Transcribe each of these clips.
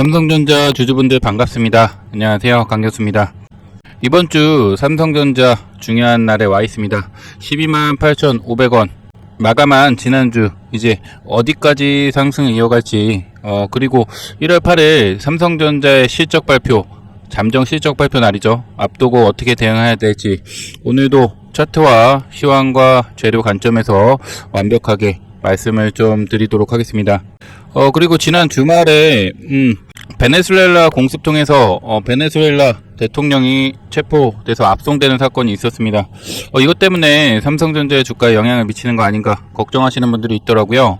삼성전자 주주분들 반갑습니다. 안녕하세요. 강교수입니다. 이번 주 삼성전자 중요한 날에 와 있습니다. 128,500원 마감한 지난주 이제 어디까지 상승을 이어갈지 그리고 1월 8일 삼성전자의 실적 발표, 잠정 실적 발표 날이죠. 앞두고 어떻게 대응해야 될지 오늘도 차트와 시황과 재료 관점에서 완벽하게 말씀을 좀 드리도록 하겠습니다. 그리고 지난 주말에 베네수엘라 공습 통해서 베네수엘라 대통령이 체포돼서 압송되는 사건이 있었습니다. 이것 때문에 삼성전자의 주가에 영향을 미치는 거 아닌가 걱정하시는 분들이 있더라고요.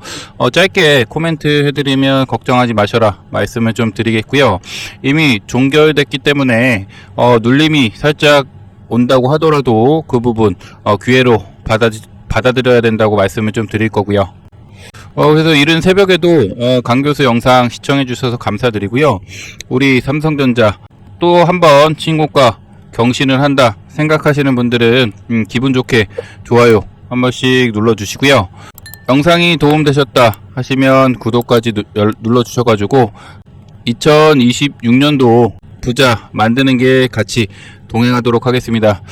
짧게 코멘트 해드리면 걱정하지 마셔라 말씀을 좀 드리겠고요. 이미 종결됐기 때문에 눌림이 살짝 온다고 하더라도 그 부분 기회로 받아들여야 된다고 말씀을 좀 드릴 거고요. 그래서 이른 새벽에도 강교수 영상 시청해 주셔서 감사드리고요. 우리 삼성전자 또 한번 신고가 경신을 한다 생각하시는 분들은 기분 좋게 좋아요 한 번씩 눌러 주시고요. 영상이 도움되셨다 하시면 구독까지 눌러 주셔가지고 2026년도 부자 만드는 게 같이 동행하도록 하겠습니다.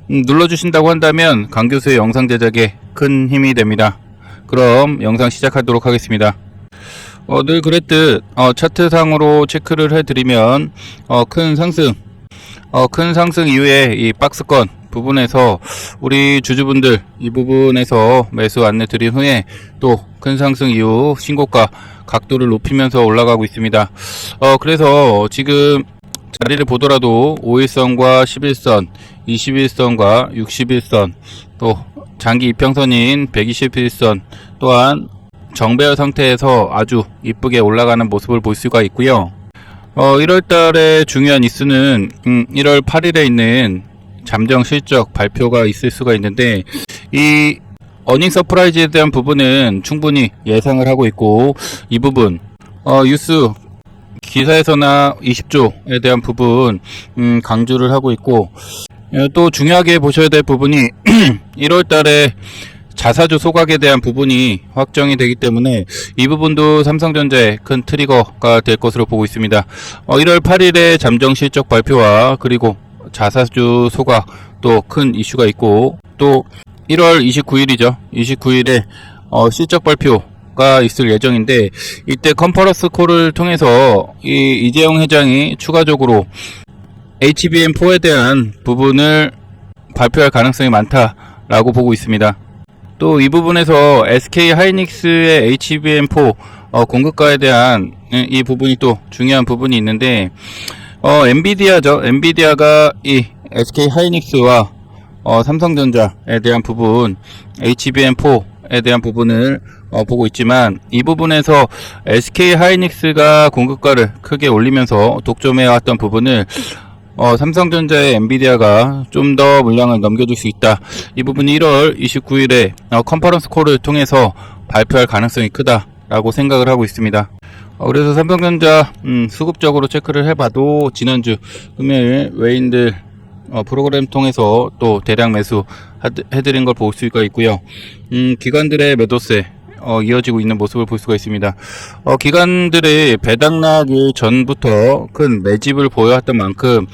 눌러주신다고 한다면 강교수의 영상 제작에 큰 힘이 됩니다. 그럼 영상 시작하도록 하겠습니다. 늘 그랬듯 차트상으로 체크를 해드리면 큰 상승 이후에 이 박스권 부분에서 우리 주주분들 이 부분에서 매수 안내 드린 후에 또 큰 상승 이후 신고가 각도를 높이면서 올라가고 있습니다. 그래서 지금 자리를 보더라도 5일선과 11선, 21선과 61선, 또 장기 이평선인 121선 또한 정배열 상태에서 아주 이쁘게 올라가는 모습을 볼 수가 있고요. 1월달에 중요한 이슈는 1월 8일에 있는 잠정 실적 발표가 있을 수가 있는데 이 어닝 서프라이즈에 대한 부분은 충분히 예상을 하고 있고 이 부분 뉴스 기사에서나 20조에 대한 부분 강조를 하고 있고 또 중요하게 보셔야 될 부분이 1월 달에 자사주 소각에 대한 부분이 확정이 되기 때문에 이 부분도 삼성전자의 큰 트리거가 될 것으로 보고 있습니다. 1월 8일에 잠정 실적 발표와 그리고 자사주 소각 또 큰 이슈가 있고 또 1월 29일이죠. 29일에 실적 발표가 있을 예정인데 이때 컨퍼런스 콜을 통해서 이재용 회장이 추가적으로 HBM4에 대한 부분을 발표할 가능성이 많다라고 보고 있습니다. 또 이 부분에서 SK 하이닉스의 HBM4 공급가에 대한 이 부분이 또 중요한 부분이 있는데 엔비디아죠. 엔비디아가 이 SK 하이닉스와 삼성전자에 대한 부분 HBM4에 대한 부분을 보고 있지만 이 부분에서 SK 하이닉스가 공급가를 크게 올리면서 독점해왔던 부분을 삼성전자의 엔비디아가 좀 더 물량을 넘겨줄 수 있다. 이 부분이 1월 29일에 컨퍼런스 콜을 통해서 발표할 가능성이 크다라고 생각을 하고 있습니다. 그래서 삼성전자 수급적으로 체크를 해봐도 지난주 금요일 외인들 프로그램 통해서 또 대량 매수 해드린 걸 볼 수가 있고요. 기관들의 매도세 이어지고 있는 모습을 볼 수가 있습니다. 기관들의 배당락일 전부터 큰 매집을 보여왔던 만큼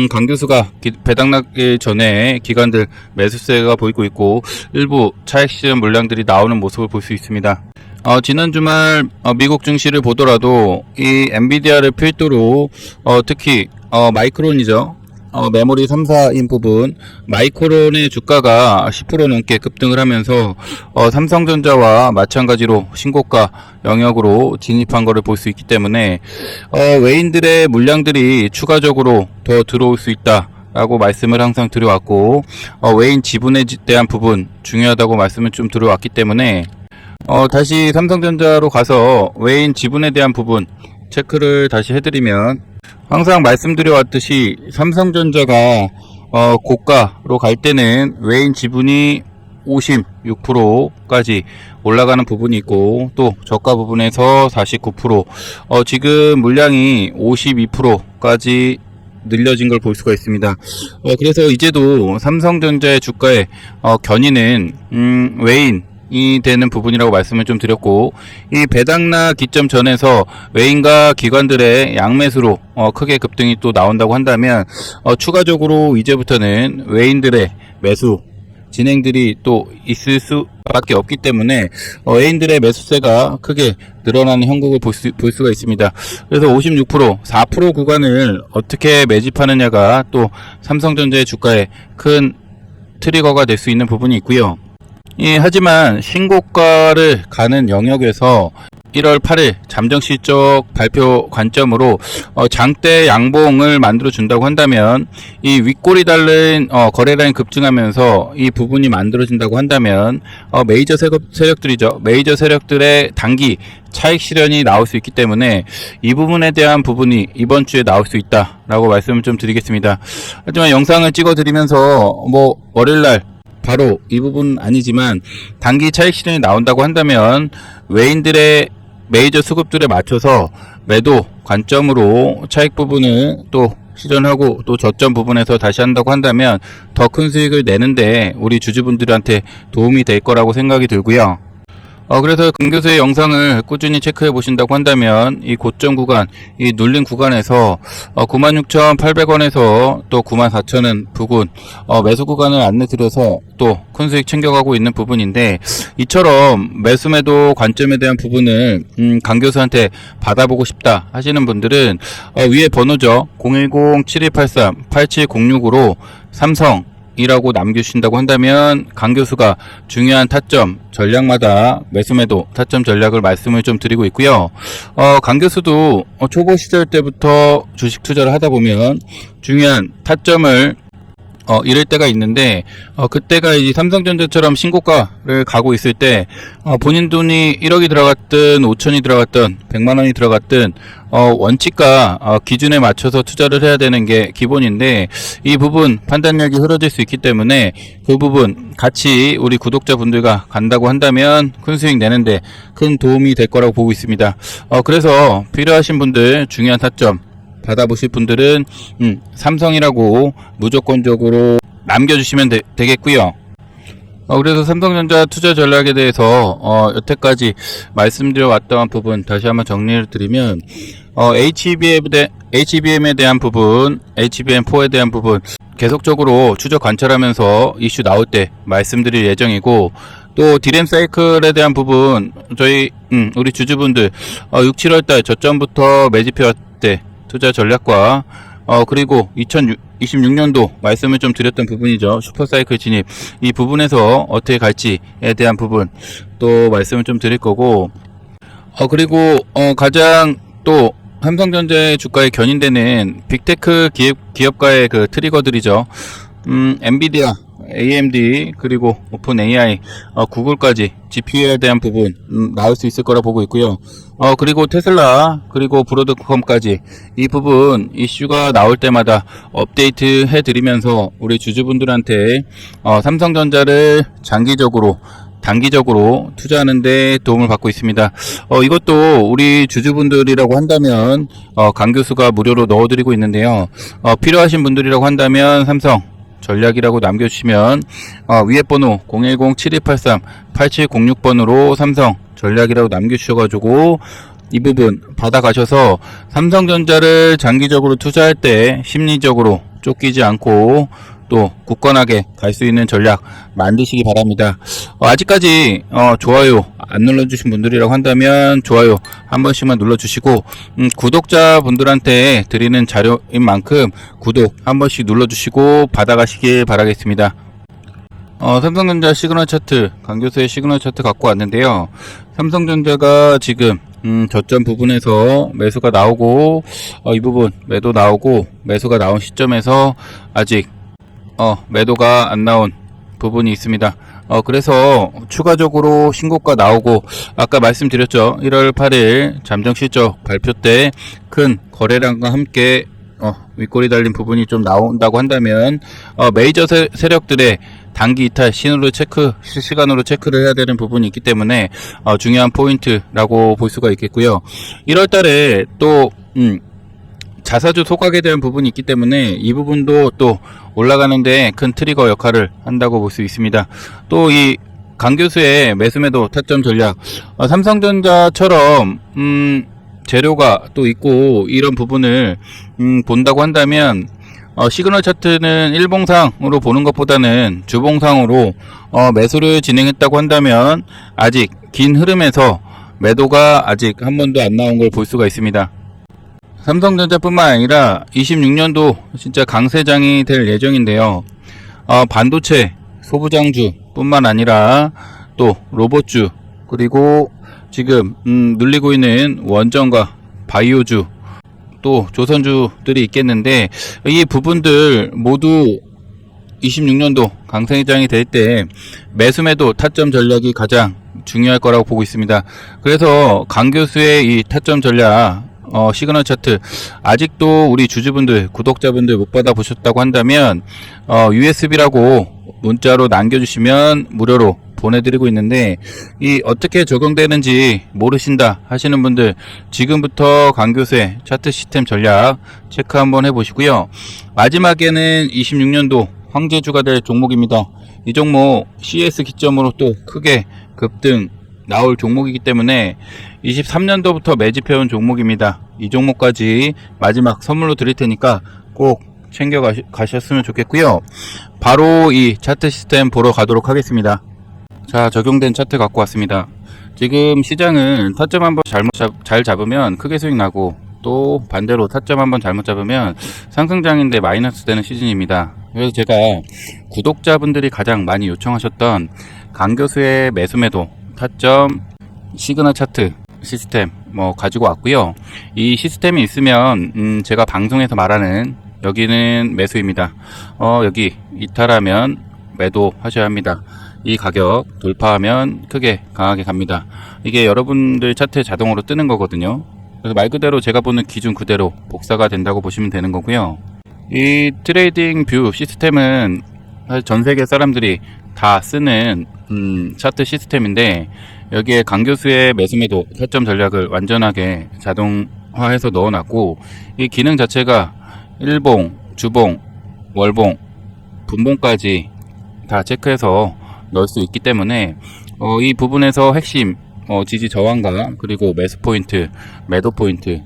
강교수가 배당락일 전에 기관들 매수세가 보이고 있고 일부 차익 실현 물량들이 나오는 모습을 볼 수 있습니다. 지난 주말 미국 증시를 보더라도 이 엔비디아를 필두로 특히 마이크론이죠. 메모리 3사인 부분 마이크론의 주가가 10% 넘게 급등을 하면서 삼성전자와 마찬가지로 신고가 영역으로 진입한 것을 볼 수 있기 때문에 외인들의 물량들이 추가적으로 더 들어올 수 있다 라고 말씀을 항상 드려왔고 외인 지분에 대한 부분 중요하다고 말씀을 좀 드려왔기 때문에 다시 삼성전자로 가서 외인 지분에 대한 부분 체크를 다시 해드리면 항상 말씀드려왔듯이 삼성전자가 고가로 갈 때는 외인 지분이 56%까지 올라가는 부분이 있고 또 저가 부분에서 49% 지금 물량이 52%까지 늘려진 걸 볼 수가 있습니다. 그래서 이제도 삼성전자의 주가의 견인은 외인 되는 부분이라고 말씀을 좀 드렸고, 이 배당락 기점 전에서 외인과 기관들의 양매수로 크게 급등이 또 나온다고 한다면 추가적으로 이제부터는 외인들의 매수 진행들이 또 있을 수밖에 없기 때문에 외인들의 매수세가 크게 늘어나는 형국을 볼 수가 있습니다. 그래서 56%, 4% 구간을 어떻게 매집하느냐가 또 삼성전자의 주가에 큰 트리거가 될 수 있는 부분이 있고요. 하지만 신고가를 가는 영역에서 1월 8일 잠정실적 발표 관점으로 장대 양봉을 만들어 준다고 한다면, 이 윗골이 달린 거래량이 급증하면서 이 부분이 만들어진다고 한다면 메이저 세력들이죠. 메이저 세력들의 단기 차익 실현이 나올 수 있기 때문에 이 부분에 대한 부분이 이번 주에 나올 수 있다라고 말씀을 좀 드리겠습니다. 하지만 영상을 찍어 드리면서 월요일날 바로 이 부분 아니지만 단기 차익 실현이 나온다고 한다면 외인들의 메이저 수급들에 맞춰서 매도 관점으로 차익 부분을 또 실현하고 또 저점 부분에서 다시 한다고 한다면 더 큰 수익을 내는데 우리 주주분들한테 도움이 될 거라고 생각이 들고요. 그래서 금교수의 영상을 꾸준히 체크해 보신다고 한다면 이 고점 구간, 이 눌린 구간에서 96,800원에서 또 94,000원 부근 매수 구간을 안내 드려서 또 큰 수익 챙겨가고 있는 부분인데, 이처럼 매수매도 관점에 대한 부분을 강교수한테 받아보고 싶다 하시는 분들은 위에 번호죠. 010-7283-8706으로 삼성 이라고 남겨주신다고 한다면 강교수가 중요한 타점 전략마다 매수매도 타점 전략을 말씀을 좀 드리고 있고요. 강교수도 초보 시절 때부터 주식 투자를 하다 보면 중요한 타점을 이럴 때가 있는데, 그때가 이제 삼성전자처럼 신고가를 가고 있을 때 본인 돈이 1억이 들어갔든 5천이 들어갔든 100만원이 들어갔든 원칙과 기준에 맞춰서 투자를 해야 되는 게 기본인데, 이 부분 판단력이 흐려질 수 있기 때문에 그 부분 같이 우리 구독자분들과 간다고 한다면 큰 수익 내는데 큰 도움이 될 거라고 보고 있습니다. 그래서 필요하신 분들 중요한 타점 받아보실 분들은 삼성이라고 무조건적으로 남겨주시면 되겠고요. 그래서 삼성전자 투자 전략에 대해서 여태까지 말씀드려왔던 부분 다시 한번 정리를 드리면, HBM에 대한 부분, HBM4에 대한 부분 계속적으로 추적 관찰하면서 이슈 나올 때 말씀드릴 예정이고, 또 디램 사이클에 대한 부분 저희 우리 주주분들 6, 7월달 저점부터 매집해 왔대 투자 전략과 그리고 2026년도 말씀을 좀 드렸던 부분이죠. 슈퍼사이클 진입, 이 부분에서 어떻게 갈지에 대한 부분 또 말씀을 좀 드릴 거고, 그리고 가장 또 삼성전자의 주가에 견인되는 빅테크 기업가의 그 트리거들이죠. 엔비디아, AMD, 그리고 오픈 AI, 구글까지 GPU에 대한 부분 나올 수 있을 거라 보고 있고요. 그리고 테슬라, 그리고 브로드컴까지 이 부분 이슈가 나올 때마다 업데이트 해드리면서 우리 주주분들한테 삼성전자를 단기적으로 투자하는 데 도움을 받고 있습니다. 이것도 우리 주주분들이라고 한다면 강교수가 무료로 넣어드리고 있는데요. 필요하신 분들이라고 한다면 삼성 전략이라고 남겨주시면 위에 번호 010-7283-8706번으로 삼성 전략이라고 남겨주셔가지고 이 부분 받아가셔서 삼성전자를 장기적으로 투자할 때 심리적으로 쫓기지 않고 또 굳건하게 갈 수 있는 전략 만드시기 바랍니다. 아직까지 좋아요 안 눌러주신 분들이라고 한다면 좋아요 한 번씩만 눌러주시고, 구독자분들한테 드리는 자료인 만큼 구독 한 번씩 눌러주시고 받아가시길 바라겠습니다. 삼성전자 시그널 차트, 강교수의 시그널 차트 갖고 왔는데요. 삼성전자가 지금 저점 부분에서 매수가 나오고 이 부분 매도 나오고 매수가 나온 시점에서 아직 매도가 안 나온 부분이 있습니다. 그래서 추가적으로 신고가 나오고, 아까 말씀드렸죠. 1월 8일 잠정실적 발표 때 큰 거래량과 함께 윗골이 달린 부분이 좀 나온다고 한다면 메이저 세력들의 단기 이탈 실시간으로 체크를 해야 되는 부분이 있기 때문에 중요한 포인트라고 볼 수가 있겠고요. 1월 달에 또 자사주 소각에 대한 부분이 있기 때문에 이 부분도 또 올라가는데 큰 트리거 역할을 한다고 볼 수 있습니다. 또 이 강 교수의 매수매도 타점 전략, 삼성전자처럼 재료가 또 있고 이런 부분을 본다고 한다면 시그널 차트는 일봉상으로 보는 것보다는 주봉상으로 매수를 진행했다고 한다면 아직 긴 흐름에서 매도가 아직 한 번도 안 나온 걸 볼 수가 있습니다. 삼성전자뿐만 아니라 26년도 진짜 강세장이 될 예정인데요. 반도체 소부장주 뿐만 아니라 또 로봇주, 그리고 지금 눌리고 있는 원전과 바이오주, 또 조선주들이 있겠는데, 이 부분들 모두 26년도 강세장이 될 때 매수매도 타점 전략이 가장 중요할 거라고 보고 있습니다. 그래서 강 교수의 이 타점 전략 시그널 차트, 아직도 우리 주주분들, 구독자분들 못 받아보셨다고 한다면 USB라고 문자로 남겨주시면 무료로 보내드리고 있는데, 이 어떻게 적용되는지 모르신다 하시는 분들 지금부터 강 교수의 차트 시스템 전략 체크 한번 해보시고요. 마지막에는 26년도 황제주가 될 종목입니다. 이 종목 CS 기점으로 또 크게 급등 나올 종목이기 때문에 23년도부터 매집해온 종목입니다. 이 종목까지 마지막 선물로 드릴 테니까 꼭 챙겨 가셨으면 좋겠고요. 바로 이 차트 시스템 보러 가도록 하겠습니다. 자, 적용된 차트 갖고 왔습니다. 지금 시장은 타점 한번 잘 잡으면 크게 수익 나고, 또 반대로 타점 한번 잘못 잡으면 상승장인데 마이너스 되는 시즌입니다. 그래서 제가 구독자분들이 가장 많이 요청하셨던 강 교수의 매수매도 타점 시그널 차트 시스템 가지고 왔고요. 이 시스템이 있으면 제가 방송에서 말하는 여기는 매수입니다. 여기 이탈하면 매도 하셔야 합니다. 이 가격 돌파하면 크게 강하게 갑니다. 이게 여러분들 차트에 자동으로 뜨는 거거든요. 그래서 말 그대로 제가 보는 기준 그대로 복사가 된다고 보시면 되는 거고요. 이 트레이딩 뷰 시스템은 사실 전 세계 사람들이 다 쓰는 차트 시스템인데, 여기에 강 교수의 매수매도 타점 전략을 완전하게 자동화해서 넣어놨고, 이 기능 자체가 일봉, 주봉, 월봉, 분봉까지 다 체크해서 넣을 수 있기 때문에 이 부분에서 핵심 지지 저항과, 그리고 매수 포인트, 매도 포인트,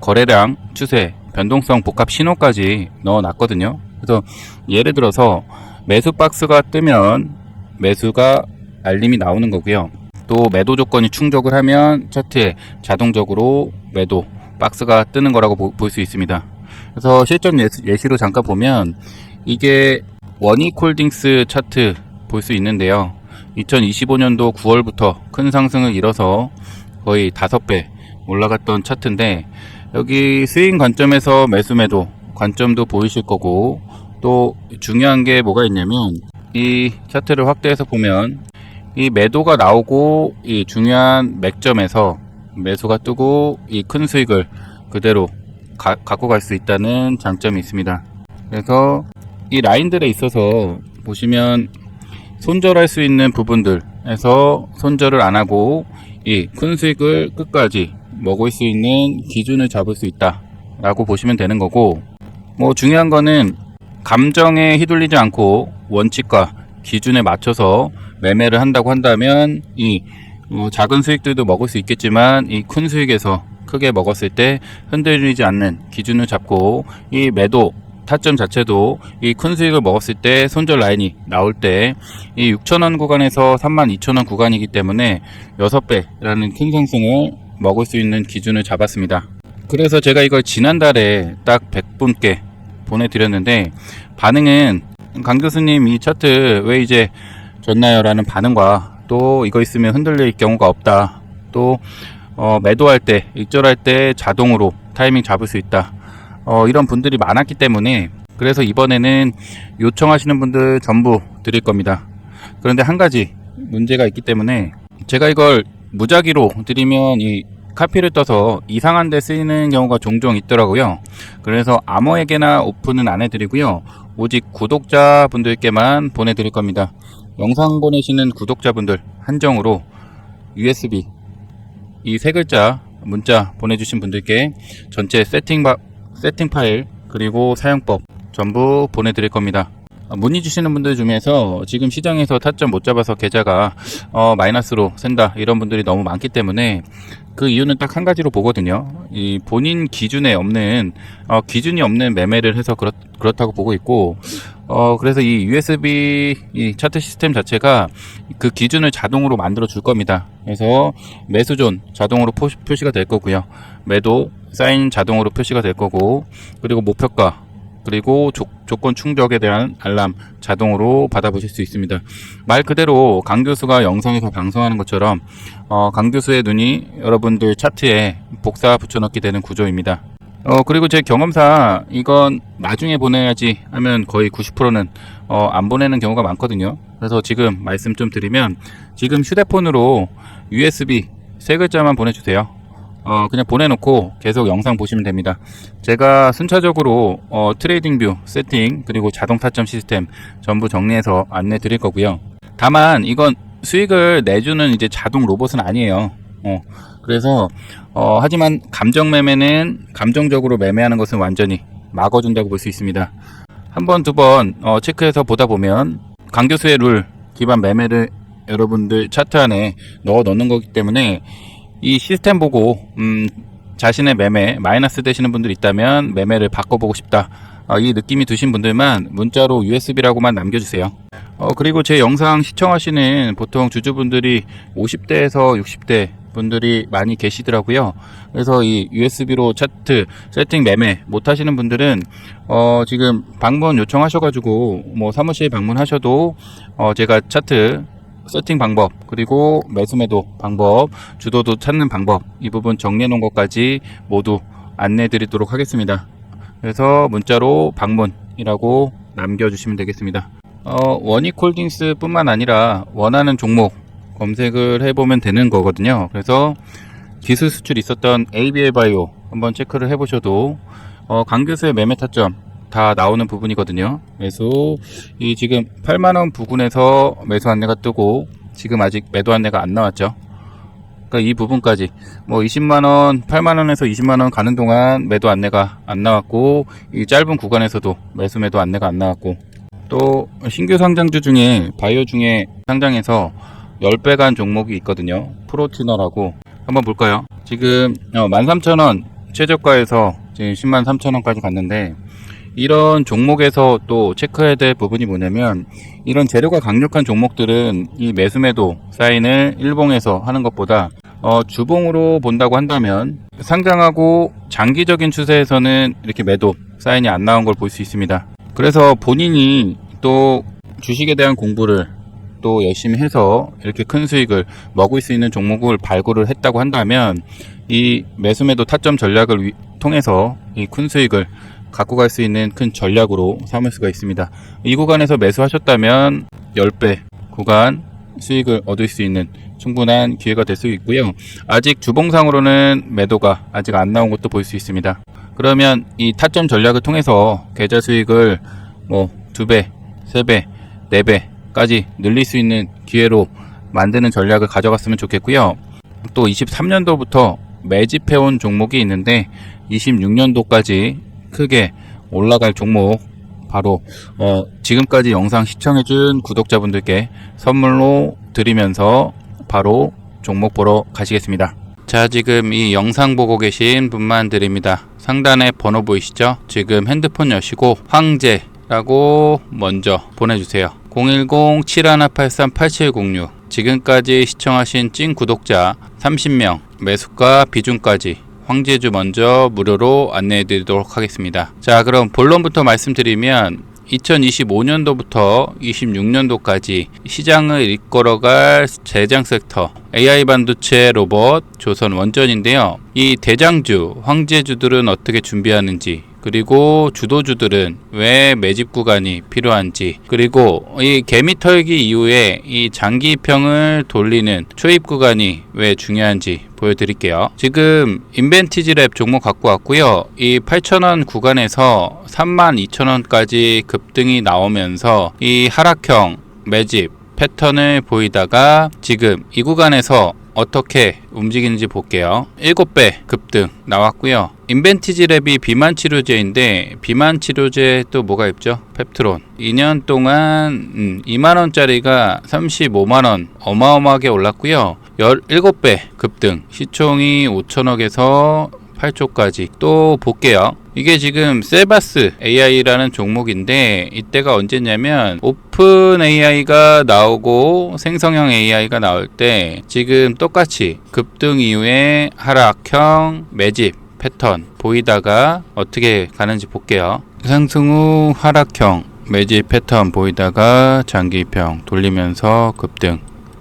거래량, 추세, 변동성 복합 신호까지 넣어놨거든요. 그래서 예를 들어서 매수 박스가 뜨면 매수가 알림이 나오는 거고요. 또 매도 조건이 충족을 하면 차트에 자동적으로 매도 박스가 뜨는 거라고 볼 수 있습니다. 그래서 실전 예시로 잠깐 보면, 이게 원익홀딩스 차트 볼 수 있는데요. 2025년도 9월부터 큰 상승을 이뤄서 거의 5배 올라갔던 차트인데, 여기 스윙 관점에서 매수매도 관점도 보이실 거고, 또 중요한 게 뭐가 있냐면, 이 차트를 확대해서 보면 이 매도가 나오고 이 중요한 맥점에서 매수가 뜨고 이 큰 수익을 그대로 갖고 갈 수 있다는 장점이 있습니다. 그래서 이 라인들에 있어서 보시면 손절할 수 있는 부분들에서 손절을 안 하고 이 큰 수익을 끝까지 먹을 수 있는 기준을 잡을 수 있다 라고 보시면 되는 거고, 중요한 거는 감정에 휘둘리지 않고 원칙과 기준에 맞춰서 매매를 한다고 한다면 이 작은 수익들도 먹을 수 있겠지만, 이 큰 수익에서 크게 먹었을 때 흔들리지 않는 기준을 잡고, 이 매도 타점 자체도 이 큰 수익을 먹었을 때 손절 라인이 나올 때 이 6,000원 구간에서 32,000원 구간이기 때문에 6배라는 큰 상승을 먹을 수 있는 기준을 잡았습니다. 그래서 제가 이걸 지난달에 딱 100분께 보내드렸는데, 반응은 강 교수님 이 차트 왜 이제 졌나요? 라는 반응과, 또 이거 있으면 흔들릴 경우가 없다, 또 매도할 때, 익절할 때 자동으로 타이밍 잡을 수 있다, 이런 분들이 많았기 때문에, 그래서 이번에는 요청하시는 분들 전부 드릴 겁니다. 그런데 한 가지 문제가 있기 때문에, 제가 이걸 무작위로 드리면 이 카피를 떠서 이상한 데 쓰이는 경우가 종종 있더라고요. 그래서 아무에게나 오픈은 안 해드리고요. 오직 구독자분들께만 보내드릴 겁니다. 영상 보내시는 구독자분들 한정으로 USB 이 세 글자 문자 보내주신 분들께 전체 세팅 파일, 그리고 사용법 전부 보내드릴 겁니다. 문의 주시는 분들 중에서 지금 시장에서 타점 못 잡아서 계좌가 마이너스로 샌다 이런 분들이 너무 많기 때문에 그 이유는 딱 한 가지로 보거든요. 이 본인 기준에 없는 기준이 없는 매매를 해서 그렇다고 보고 있고, 그래서 이 USB 이 차트 시스템 자체가 그 기준을 자동으로 만들어 줄 겁니다. 그래서 매수존 자동으로 표시가 될 거고요. 매도 사인 자동으로 표시가 될 거고, 그리고 목표가, 그리고 조건 충족에 대한 알람 자동으로 받아보실 수 있습니다. 말 그대로 강 교수가 영상에서 방송하는 것처럼 강 교수의 눈이 여러분들 차트에 복사 붙여넣기 되는 구조입니다. 그리고 제 경험상 이건 나중에 보내야지 하면 거의 90%는 안 보내는 경우가 많거든요. 그래서 지금 말씀 좀 드리면, 지금 휴대폰으로 USB 세 글자만 보내주세요. 그냥 보내놓고 계속 영상 보시면 됩니다. 제가 순차적으로 트레이딩 뷰 세팅, 그리고 자동 타점 시스템 전부 정리해서 안내 드릴 거고요. 다만 이건 수익을 내주는 이제 자동 로봇은 아니에요. 그래서 하지만 감정 매매는, 감정적으로 매매하는 것은 완전히 막아준다고 볼 수 있습니다. 한 번, 두 번 체크해서 보다 보면 강 교수의 룰 기반 매매를 여러분들 차트 안에 넣는 거기 때문에, 이 시스템 보고 자신의 매매 마이너스 되시는 분들 있다면 매매를 바꿔보고 싶다, 이 느낌이 드신 분들만 문자로 USB라고만 남겨주세요. 그리고 제 영상 시청하시는 보통 주주분들이 50대에서 60대 분들이 많이 계시더라고요. 그래서 이 USB로 차트 세팅 매매 못 하시는 분들은 지금 방문 요청하셔가지고 뭐 사무실 방문하셔도 제가 차트 세팅 방법, 그리고 매수매도 방법, 주도도 찾는 방법, 이 부분 정리해 놓은 것까지 모두 안내 드리도록 하겠습니다. 그래서 문자로 방문이라고 남겨주시면 되겠습니다. 원익홀딩스 뿐만 아니라 원하는 종목 검색을 해보면 되는 거거든요. 그래서 기술 수출 있었던 ABL 바이오 한번 체크를 해보셔도 강 교수의 매매 타점 다 나오는 부분이거든요. 매수, 이 지금 8만원 부근에서 매수 안내가 뜨고 지금 아직 매도 안내가 안 나왔죠. 그러니까 이 부분까지 뭐 20만원, 8만원에서 20만원 가는 동안 매도 안내가 안 나왔고, 이 짧은 구간에서도 매수 매도 안내가 안 나왔고, 또 신규 상장주 중에 바이오 중에 상장해서 10배 간 종목이 있거든요. 프로티너라고. 한번 볼까요? 지금 13,000원 최저가에서 지금 103,000원까지 갔는데, 이런 종목에서 또 체크해야 될 부분이 뭐냐면, 이런 재료가 강력한 종목들은 이 매수매도 사인을 일봉에서 하는 것보다 주봉으로 본다고 한다면, 상장하고 장기적인 추세에서는 이렇게 매도 사인이 안 나온 걸 볼 수 있습니다. 그래서 본인이 또 주식에 대한 공부를 또 열심히 해서 이렇게 큰 수익을 먹을 수 있는 종목을 발굴을 했다고 한다면, 이 매수매도 타점 전략을 통해서 이 큰 수익을 갖고 갈 수 있는 큰 전략으로 삼을 수가 있습니다. 이 구간에서 매수하셨다면 10배 구간 수익을 얻을 수 있는 충분한 기회가 될 수 있고요. 아직 주봉상으로는 매도가 아직 안 나온 것도 볼 수 있습니다. 그러면 이 타점 전략을 통해서 계좌 수익을 뭐 2배, 3배, 4배까지 늘릴 수 있는 기회로 만드는 전략을 가져갔으면 좋겠고요. 또 23년도부터 매집해온 종목이 있는데 26년도까지 크게 올라갈 종목, 바로 지금까지 영상 시청해준 구독자분들께 선물로 드리면서 바로 종목 보러 가시겠습니다. 자, 지금 이 영상 보고 계신 분만 드립니다. 상단에 번호 보이시죠? 지금 핸드폰 여시고 황제라고 먼저 보내주세요. 010-7183-8706. 지금까지 시청하신 찐 구독자 30명, 매수가 비중까지 황제주 먼저 무료로 안내해 드리도록 하겠습니다. 자, 그럼 본론부터 말씀드리면 2025년도부터 26년도까지 시장을 이끌어갈 제장 섹터 AI 반도체 로봇 조선 원전인데요. 이 대장주 황제주들은 어떻게 준비하는지, 그리고 주도주들은 왜 매집 구간이 필요한지, 그리고 이 개미 털기 이후에 이 장기평을 돌리는 초입 구간이 왜 중요한지 보여드릴게요. 지금 인벤티지랩 종목 갖고 왔고요. 이 8,000원 구간에서 32,000원까지 급등이 나오면서 이 하락형 매집 패턴을 보이다가 지금 이 구간에서 어떻게 움직이는지 볼게요. 7배 급등 나왔고요. 인벤티지 랩이 비만 치료제인데 비만 치료제 또 뭐가 있죠? 펩트론. 2년 동안 2만원짜리가 35만원 어마어마하게 올랐고요. 17배 급등, 시총이 5천억에서 8조까지. 또 볼게요. 이게 지금 셀바스 AI라는 종목인데 이때가 언제냐면 오픈 AI가 나오고 생성형 AI가 나올 때 지금 똑같이 급등 이후에 하락형 매집 패턴 보이다가 어떻게 가는지 볼게요. 상승 후 하락형 매집 패턴 보이다가 장기평 돌리면서 급등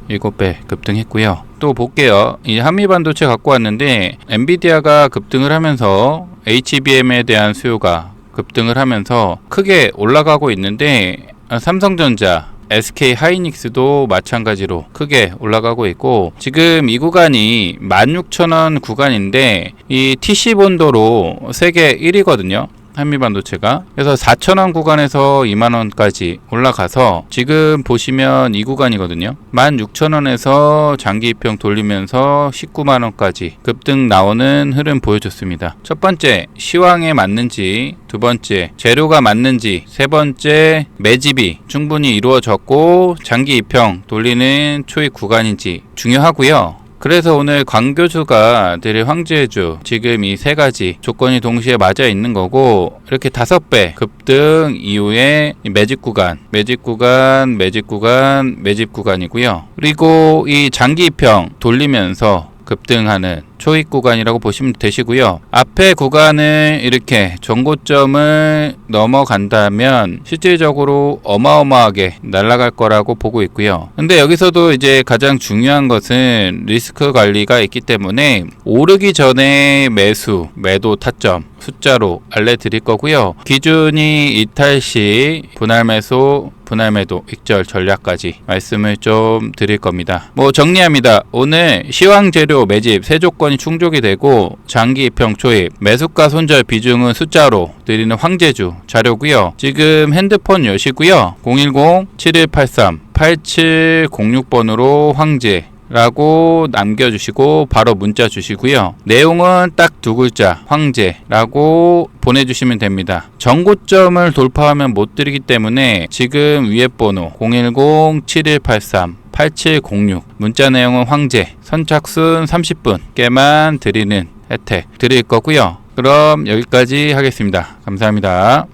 7배 급등했고요. 또 볼게요. 이 한미반도체 갖고 왔는데 엔비디아가 급등을 하면서 HBM에 대한 수요가 급등을 하면서 크게 올라가고 있는데 삼성전자, SK 하이닉스도 마찬가지로 크게 올라가고 있고 지금 이 구간이 16,000원 구간인데 이 TC본도로 세계 1위거든요. 한미반도체가. 그래서 4,000원 구간에서 2만원까지 올라가서 지금 보시면 이 구간이거든요. 16,000원에서 장기 입형 돌리면서 19만원까지 급등 나오는 흐름 보여줬습니다. 첫 번째, 시황에 맞는지, 두 번째, 재료가 맞는지, 세 번째, 매집이 충분히 이루어졌고 장기 입형 돌리는 초입 구간인지 중요하고요. 그래서 오늘 광교주가 내릴 황제주 지금 이 세 가지 조건이 동시에 맞아 있는 거고 이렇게 5배 급등 이후에 매집 구간, 매집 구간, 매집 구간, 매집 구간이고요. 그리고 이 장기 입형 돌리면서 급등하는 초입 구간이라고 보시면 되시고요. 앞에 구간을 이렇게 전고점을 넘어간다면 실질적으로 어마어마하게 날아갈 거라고 보고 있고요. 근데 여기서도 이제 가장 중요한 것은 리스크 관리가 있기 때문에 오르기 전에 매수, 매도 타점 숫자로 알려드릴 거고요. 기준이 이탈 시 분할 매수, 분할 매도, 익절 전략까지 말씀을 좀 드릴 겁니다. 뭐 정리합니다. 오늘 시황 재료 매집 세 조건이 충족이 되고 장기 입형 초입, 매수가 손절 비중은 숫자로 드리는 황제주 자료고요. 지금 핸드폰 여시고요. 010-7183-8706번으로 황제 라고 남겨주시고 바로 문자 주시고요. 내용은 딱 두 글자 황제라고 보내주시면 됩니다. 전고점을 돌파하면 못 드리기 때문에 지금 위에 번호 010-7183-8706 문자 내용은 황제 선착순 30분께만 드리는 혜택 드릴 거고요. 그럼 여기까지 하겠습니다. 감사합니다.